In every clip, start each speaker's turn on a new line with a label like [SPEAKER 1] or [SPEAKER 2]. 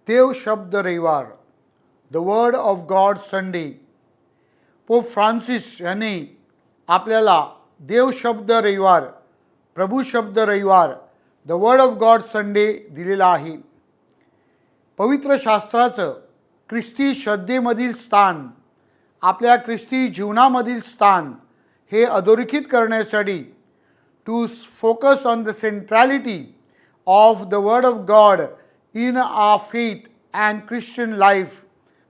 [SPEAKER 1] देव शब्द रविवार, the word of God Sunday. Pope Francis यांनी आपल्याला देव शब्द रविवार, प्रभू शब्द रविवार, the word of God Sunday दिलेला आहे. पवित्र शास्त्राचं ख्रिस्ती श्रद्धेमधील स्थान, आपल्या ख्रिस्ती जीवनामधील स्थान हे अधोरेखित करण्यासाठी to focus on the centrality of the word of God in our faith and Christian life,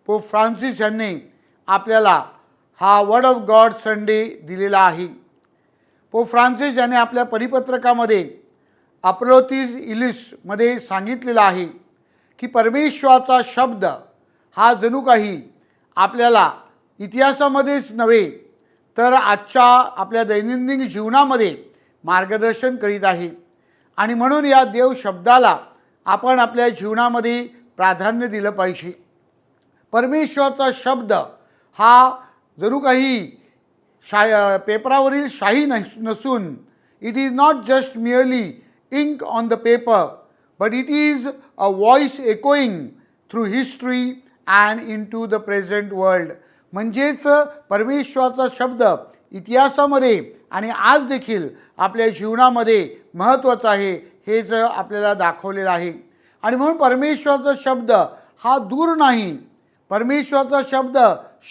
[SPEAKER 1] Pope Francis यांनी आपल्याला हा वर्ड ऑफ गॉड संडे दिलेला आहे. पोप फ्रान्सिस यांनी आपल्या परिपत्रकामध्ये अप्रोतिस इलिसमध्ये सांगितलेलं आहे की परमेश्वराचा शब्द हा जणू काही आपल्याला इतिहासामध्येच नव्हे तर आजच्या आपल्या दैनंदिन जीवनामध्ये मार्गदर्शन करीत आहे. आणि म्हणून या देव शब्दाला आपण आपल्या जीवनामध्ये प्राधान्य दिलं पाहिजे. परमेश्वराचा शब्द हा जणू काही पेपरावरील शाही नसून it is not just merely ink on the paper, but it is a voice echoing through history and into the present world. म्हणजेच परमेश्वराचा शब्द इतिहासामध्ये आणि आज देखील आपल्या जीवनामध्ये महत्त्वाचा आहे हेच आपल्याला दाखवलेलं आहे. आणि म्हणून परमेश्वराचा शब्द हा दूर नाही, परमेश्वराचा शब्द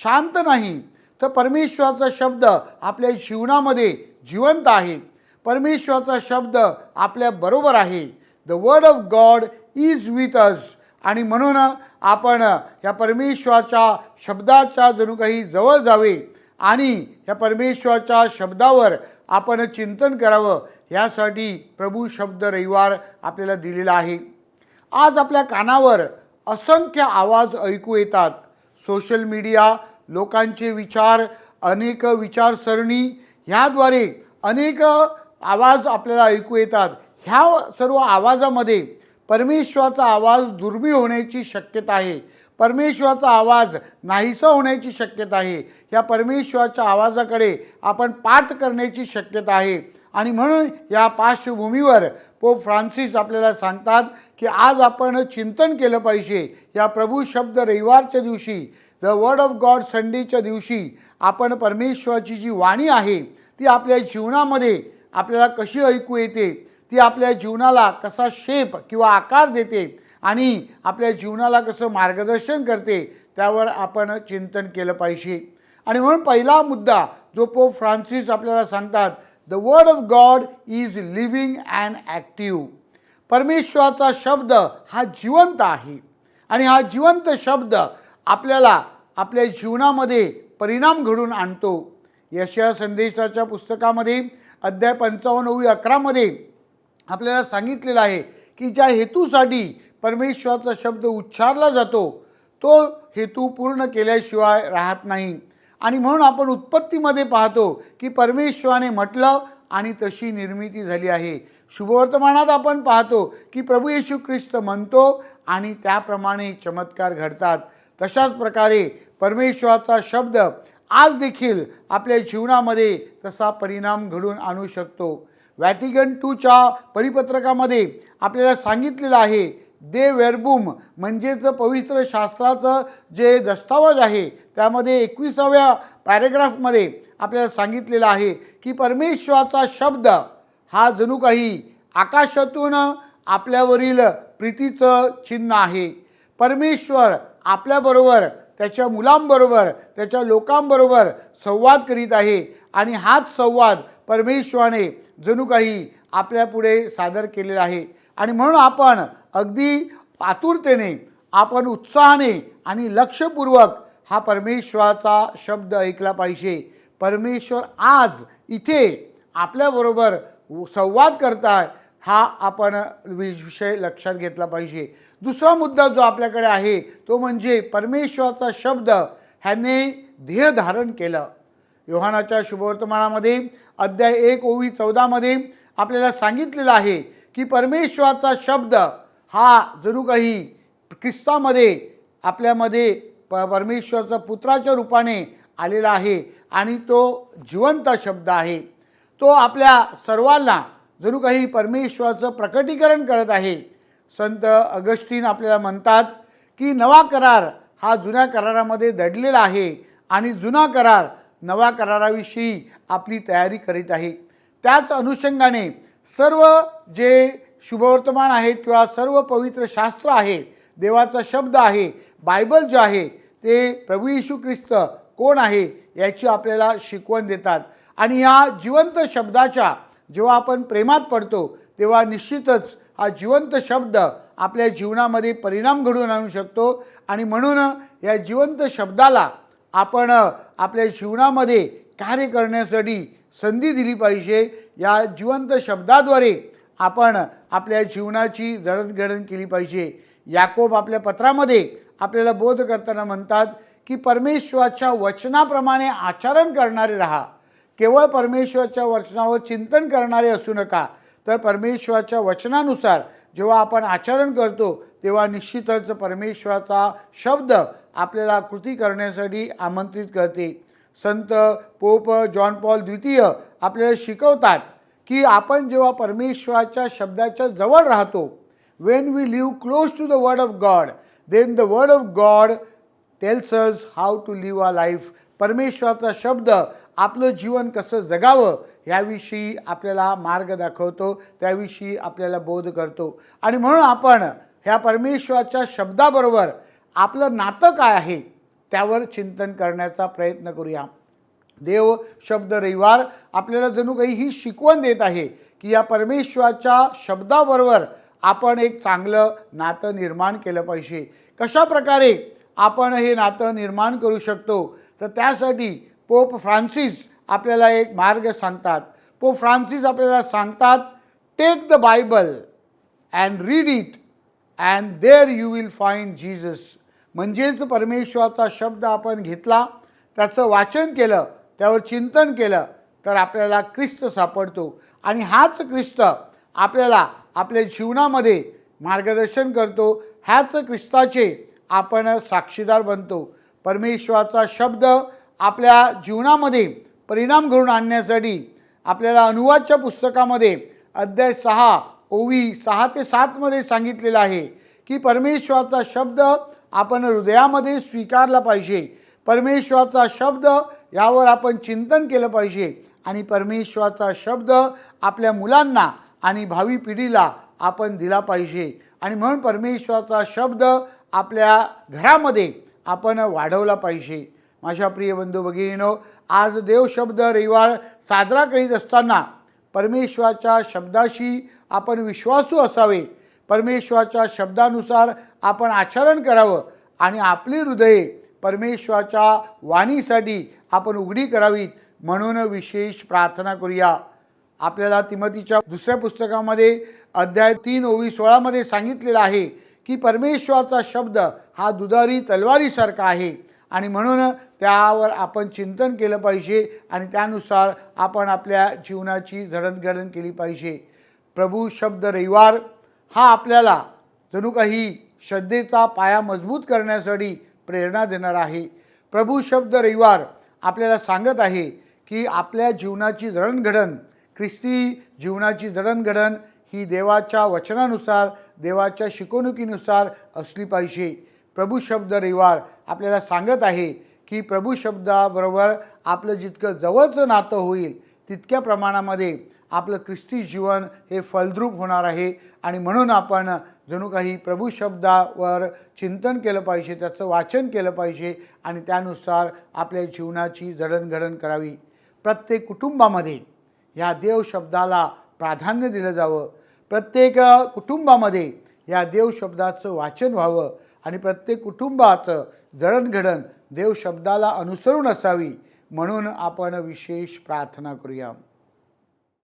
[SPEAKER 1] शांत नाही, तर परमेश्वराचा शब्द आपल्या जीवनामध्ये जिवंत आहे. परमेश्वराचा शब्द आपल्या बरोबर आहे. The word of God is with us. आणि म्हणून आपण या परमेश्वराच्या शब्दाच्या जणू काही जवळ जावे आणि या परमेश्वराच्या शब्दावर आपण चिंतन करावं, यासाठी प्रभू शब्द रविवार आपल्याला दिलेला आहे. आज आपल्या कानावर असंख्य आवाज ऐकू येतात. सोशल मीडिया, लोकांचे विचार, अनेक विचारसरणी ह्याद्वारे अनेक आवाज आपल्याला ऐकू येतात. ह्या सर्व आवाजामध्ये परमेश्वराचा आवाज दुर्मिळ होण्याची शक्यता आहे. परमेश्वराचा आवाज नाहीसा होण्याची शक्यता आहे. या परमेश्वराच्या आवाजाकडे आपण पाठ करण्याची शक्यता आहे. आणि म्हणून या पार्श्वभूमीवर पोप फ्रान्सिस आपल्याला सांगतात की आज आपण चिंतन केलं पाहिजे. या प्रभू शब्द रविवारच्या दिवशी, द वर्ड ऑफ गॉड संडेच्या दिवशी आपण परमेश्वराची जी वाणी आहे ती आपल्या जीवनामध्ये आपल्याला कशी ऐकू येते, ती आपल्या जीवनाला कसा शेप किंवा आकार देते आणि आपल्या जीवनाला कसं मार्गदर्शन करते, त्यावर आपण चिंतन केलं पाहिजे. आणि म्हणून पहिला मुद्दा जो पोप फ्रान्सिस आपल्याला सांगतात, the word of God is living and active. परमेश्वराचा शब्द हा जिवंत आहे आणि हा जिवंत शब्द आपल्याला आपल्या जीवनामध्ये परिणाम घडून आणतो. यशाया संदेशाच्या पुस्तकामध्ये अध्याय 55:11 आपल्याला सांगितलेलं आहे की ज्या हेतूसाठी परमेश्वराचा शब्द उच्चारला जातो तो हेतू पूर्ण केल्याशिवाय राहत नाही. आणि म्हणून आपण उत्पत्तीमध्ये पाहतो की परमेश्वराने म्हटलं आणि तशी निर्मिती झाली आहे. शुभवर्तमानात आपण पाहतो की प्रभू येशू ख्रिस्त म्हणतो आणि त्याप्रमाणे चमत्कार घडतात. तशाच प्रकारे परमेश्वराचा शब्द आज देखील आपल्या जीवनामध्ये तसा परिणाम घडून आणू शकतो. व्हॅटिकन II परिपत्रकामध्ये आपल्याला सांगितलेलं आहे, दे वेर्बुम म्हणजेच पवित्र शास्त्राचं जे दस्तावेज आहे त्यामध्ये 21व्या पॅरेग्राफमध्ये आपल्याला सांगितलेलं आहे की परमेश्वराचा शब्द हा जणू काही आकाशातून आपल्यावरील प्रीतीचं चिन्ह आहे. परमेश्वर आपल्याबरोबर, त्याच्या मुलांबरोबर, त्याच्या लोकांबरोबर संवाद करीत आहे आणि हाच संवाद परमेश्वराने जणू काही आपल्यापुढे सादर केलेला आहे. आणि म्हणून आपण अगदी आतुरतेने, आपण उत्साहाने आणि लक्षपूर्वक हा परमेश्वराचा शब्द ऐकला पाहिजे. परमेश्वर आज इथे आपल्याबरोबर संवाद करताय हा आपण विषय लक्षात घेतला पाहिजे. दुसरा मुद्दा जो आपल्याकडे आहे तो म्हणजे परमेश्वराचा शब्द ह्याने देह धारण केलं. योहानाच्या शुभवर्तमानामध्ये अध्याय 1:14 आपल्याला सांगितलेलं आहे की परमेश्वराचा शब्द हा जणू काही ख्रिस्तामध्ये आपल्यामध्ये परमेश्वराचा पुत्राच्या रूपाने आलेला आहे आणि तो जिवंत शब्द आहे. तो आपल्या सर्वांना जणू काही परमेश्वराचं प्रकटीकरण करत आहे. संत अगस्टीन आपल्याला म्हणतात की नवा करार हा जुन्या करारामध्ये दडलेला आहे आणि जुना करार नव्या कराराविषयी आपली तयारी करीत आहे. त्याच अनुषंगाने सर्व जे शुभवर्तमान आहेत किंवा सर्व पवित्र शास्त्र आहे, देवाचा शब्द आहे, बायबल जे आहे ते प्रभू येशू ख्रिस्त कोण आहे याची आपल्याला शिकवण देतात. आणि ह्या जिवंत शब्दाच्या जेव्हा आपण प्रेमात पडतो तेव्हा निश्चितच हा जिवंत शब्द आपल्या जीवनामध्ये परिणाम घडवून आणू शकतो. आणि म्हणून या जिवंत शब्दाला आपण आपल्या जीवनामध्ये कार्य करण्यासाठी संधी दिली पाहिजे. या जिवंत शब्दाद्वारे आपण आपल्या जीवनाची जडणघडण केली पाहिजे. याकोब आपल्या पत्रामध्ये आपल्याला बोध करताना म्हणतात की परमेश्वराच्या वचनाप्रमाणे आचरण करणारे राहा. केवळ परमेश्वराच्या वचनावर चिंतन करणारे असू नका, तर परमेश्वराच्या वचनानुसार जेव्हा आपण आचरण करतो तेव्हा निश्चितच परमेश्वराचा शब्द आपल्याला कृती करण्यासाठी आमंत्रित करते. संत पोप जॉन पॉल द्वितीय आपल्याला शिकवतात की आपण जेव्हा परमेश्वराच्या शब्दाच्या जवळ राहतो, when we live close to the word of God, then the word of God tells us how to live our life. परमेश्वराचा शब्द आपलं जीवन कसं जगावं याविषयी आपल्याला मार्ग दाखवतो, त्याविषयी आपल्याला बोध करतो. आणि म्हणून आपण ह्या परमेश्वराच्या शब्दाबरोबर आपलं नातं काय आहे त्यावर चिंतन करण्याचा प्रयत्न करूया. देव शब्द रविवार आपल्याला जणू काही ही शिकवण देत आहे की या परमेश्वराच्या शब्दाबरोबर आपण एक चांगलं नातं निर्माण केलं पाहिजे. कशा प्रकारे आपण हे नातं निर्माण करू शकतो, तर त्यासाठी पोप फ्रान्सिस आपल्याला एक मार्ग सांगतात. पोप फ्रान्सिस आपल्याला सांगतात, take the Bible and read it and there you will find Jesus. म्हणजेच परमेश्वराचा शब्द आपण घेतला, त्याचं वाचन केलं, त्यावर चिंतन केलं तर आपल्याला ख्रिस्त सापडतो. आणि हाच ख्रिस्त आपल्याला आपल्या जीवनामध्ये मार्गदर्शन करतो. ह्याच ख्रिस्ताचे आपण साक्षीदार बनतो. परमेश्वराचा शब्द आपल्या जीवनामध्ये परिणाम घडवून आणण्यासाठी आपल्याला अनुवादच्या पुस्तकामध्ये अध्याय 6 ओवी 6 ते 7 मध्ये सांगितलेलं आहे की परमेश्वराचा शब्द आपण हृदयामध्ये स्वीकारला पाहिजे. परमेश्वराचा शब्द यावर आपण चिंतन केलं पाहिजे आणि परमेश्वराचा शब्द आपल्या मुलांना आणि भावी पिढीला आपण दिला पाहिजे. आणि म्हणून परमेश्वराचा शब्द आपल्या घरामध्ये आपण वाढवला पाहिजे. माझ्या प्रिय बंधू भगिनींनो, आज देव शब्द रविवार साजरा करीत असताना परमेश्वराच्या शब्दाशी आपण विश्वासू असावे. परमेश्वराच्या शब्दानुसार आपण आचरण करावं आणि आपली हृदये परमेश्वराच्या वाणीसाठी आपण उघडी करावीत म्हणून विशेष प्रार्थना करूया. आपल्याला तिमोथीच्या दुसऱ्या पुस्तकामध्ये अध्याय 3 ओवी 16 मध्ये सांगितलेलं आहे की परमेश्वराचा शब्द हा दुधारी तलवारीसारखा आहे आणि म्हणून त्यावर आपण चिंतन केलं पाहिजे आणि त्यानुसार आपण आपल्या जीवनाची जडणघडण केली पाहिजे. प्रभू शब्द रविवार हा आपल्याला जणू काही श्रद्धेचा पाया मजबूत करण्यासाठी प्रेरणा देणार आहे. प्रभू शब्द रविवार आपल्याला सांगत आहे की आपल्या जीवनाची जडणघडण, ख्रिस्ती जीवनाची जडणघडण ही देवाच्या वचनानुसार, देवाच्या शिकवणुकीनुसार असली पाहिजे. प्रभू शब्द रविवार आपल्याला सांगत आहे की प्रभू शब्दाबरोबर आपलं जितकं जवळचं नातं होईल तितक्या प्रमाणामध्ये आपलं ख्रिस्ती जीवन हे फलद्रूप होणार आहे. आणि म्हणून आपण जणू काही प्रभू शब्दावर चिंतन केलं पाहिजे, त्याचं वाचन केलं पाहिजे आणि त्यानुसार आपल्या जीवनाची जडणघडण करावी. प्रत्येक कुटुंबामध्ये ह्या देव शब्दाला प्राधान्य दिलं जावं. प्रत्येक कुटुंबामध्ये या देव शब्दाचं वाचन व्हावं आणि प्रत्येक कुटुंबाचं जडणघडण देव शब्दाला अनुसरून असावी म्हणून आपण विशेष प्रार्थना करूया.